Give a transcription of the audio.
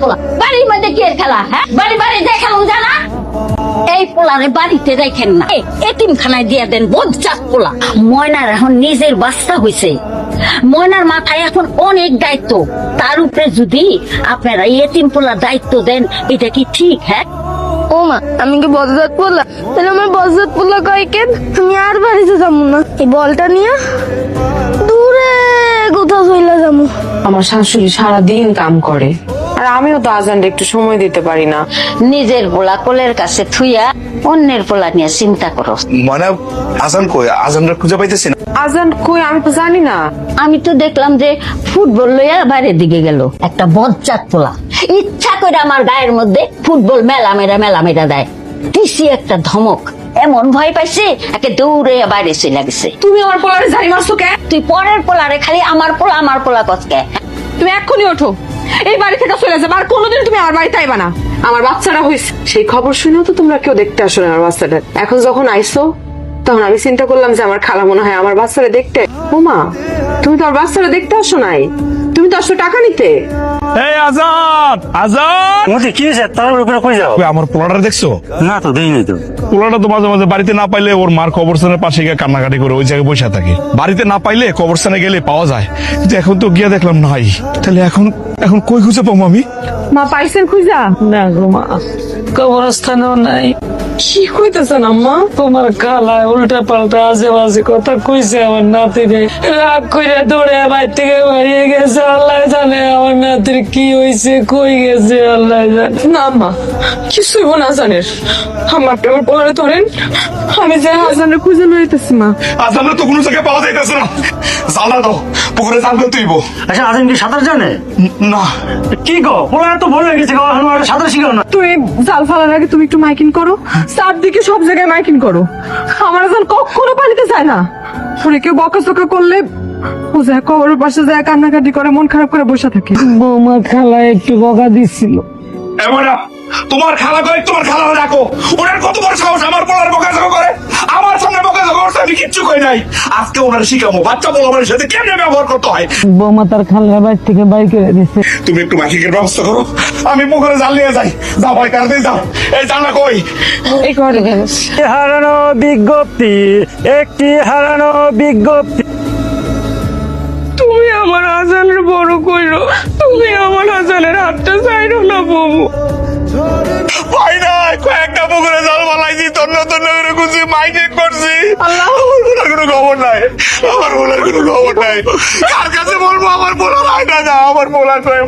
পোলা বাড়ির মধ্যে কি এর খেলা? হ্যাঁ, বাড়ি বাড়ি দেখানো জানা। এই পোলারে বাড়িতে দেখেন না, এতিমখানায় দিয়ে দেন। বজ্জাত পোলা। ময়নার এখন নিজের বাচ্চা হয়েছে, ময়নার মাথায় এখন অনেক দায়িত্ব। তার উপরে যদি আপনারা এতিম পোলার দায়িত্ব দেন, এটা কি ঠিক? হ্যাঁ, ও মা, আমি কি বজ্জাত পোলা? তাহলে আমার বজ্জাত পোলা কয় কেন? আমি আর বাড়িতে যাবো না, এই বলটা নিয়ে দূরে কোথাও চলে যাবো। আমার শাশুড়ি সারাদিন কাম করে, আর আমিও তো আজানটা একটু সময় দিতে পারি না। নিজের পোলা কোলের কাছে থুইয়া অন্যের পোলা নিয়ে চিন্তা করো। মানে আজান কই? আজানটা খুঁজে পাইতেছি না। আজান কই আমি তো জানি না। আমি তো দেখলাম যে ফুটবল লইয়া বাইরের দিকে গেল একটা বজ্জাত পোলা। ইচ্ছা করে আমার গায়ের মধ্যে ফুটবল মেলা মেরা দেয়। দিছি একটা ধমক, এমন ভয় পাইছে একে দৌড়ে বাইরে চলে গেছে। তুমি আমার পোলারে জানি মারছো কে? তুই পরের পোলারে খালি আমার পোলা কচকে। তুমি এক্ষুনি ওঠো, এই বাড়ি থেকে চলে যাবে, আর কোনোদিন তুমি আমার বাড়িতে আইবা না। আমার বাচ্চারা হয়েছে, সেই খবর শুনেও তো তোমরা কেউ দেখতে আসো না আমার বাচ্চাটা। এখন যখন আইসো তখন আমি চিন্তা করলাম যে আমার খালা মনে হয় আমার বাচ্চারা দেখতে। ও মা, তুমি তো আমার বাচ্চারা দেখতে আসো নাই, তুমি তো আসো টাকা নিতে। এই আজান, আজান! মতি কি হয়েছে? তার উপরে কই যাও? ওই আমার পোলাটা দেখছো? না তো দেখিনি তো। পোলাটা তো মাঝে মাঝে বাড়িতে না পাইলে ওর মার কবরস্থানের পাশে গিয়ে কান্নাকাটি করে ওই জায়গায় বসে থাকে। বাড়িতে না পাইলে কবরস্থানে গেলে পাওয়া যায়, কিন্তু এখন তো গিয়ে দেখলাম নাই। তাহলে এখন এখন কই খুঁজে পাবো আমি? মা পাইছেন খুঁজা? না গো মা, কবরস্থানেও নাই। কি কইতেছেন আম্মা? তোমার খালায় উল্টা পাল্টা আজে বাজে কথা কইছে আমার নাতিরে। রাগ করে দৌড়ে বাইর থেকে বেরিয়ে গেছে। আল্লাহ জানে আমার নাতির কি হয়েছে, কই গেছে আল্লাহ জানে। না আম্মা, কিছুই না জানের। আমার প্রেমের পোলারে ধরেন, আমি যে হাজানের খুঁজে লইতেছি মা। আজানটা তো কোনো জায়গায় পাওয়া যাইতেছে না। জানা দাও, পুকুরে জাল ফেলতে হইব। আচ্ছা, আজান কি সাঁতার জানে? না। কি গো, পোলা তো বড় হয়ে গেছে, সাঁতার শিখাও না? তুমি জাল ফালার আগে তুমি একটু মাইকিং করো, চারদিকে সব জায়গায় মাইকিং করো। আমার জাল কখনো পানিতে যায় না। ওরে কেউ বকাচকা করলে ও যায় কবরের পাশে যায় কান্নাকাটি করে, মন খারাপ করে বসে থাকে। বৌমা খালা একটু বকা দিচ্ছিল। এমন তোমার খালা করে তোমার খালা রাখো। ওনার কত বড় সাহস আমার পোলার বকাঝকা করে, আমার সামনে বকাঝকা করছে। আমি কিচ্ছু কই নাই। আজকে ওনার শিখাবো বাচ্চা বলো আমার সাথে কেমনে ব্যবহার করতে হয়। বৌমা তার খালা বাইর থেকে বাইর করে দিছে। তুমি একটু মাইকিংয়ের ব্যবস্থা করো, আমি পুকুরে জাল নিয়ে যাই। যাও ভাই, তাড়াতাড়ি যাও। এই জাল না কই? হারানো বিজ্ঞপ্তি, একটি হারানো বিজ্ঞপ্তি। তুমি আমার আজানের বড় কইরো, তুমি আমার আজানের হাতটা চাইরো না বউ। ভাই নাই, কয়েকটা পুকুরে জাল বালাইছি, তন্ন তন্ন করে খুঁজি, মাইকিং করছি। আল্লাহ, আমার বোলার কোনো খবর নাই। আমার বোলার কোনো খবর নাই। কার কাছে বলবো আমার বোলার আইনা যা, আমার বোলার কই?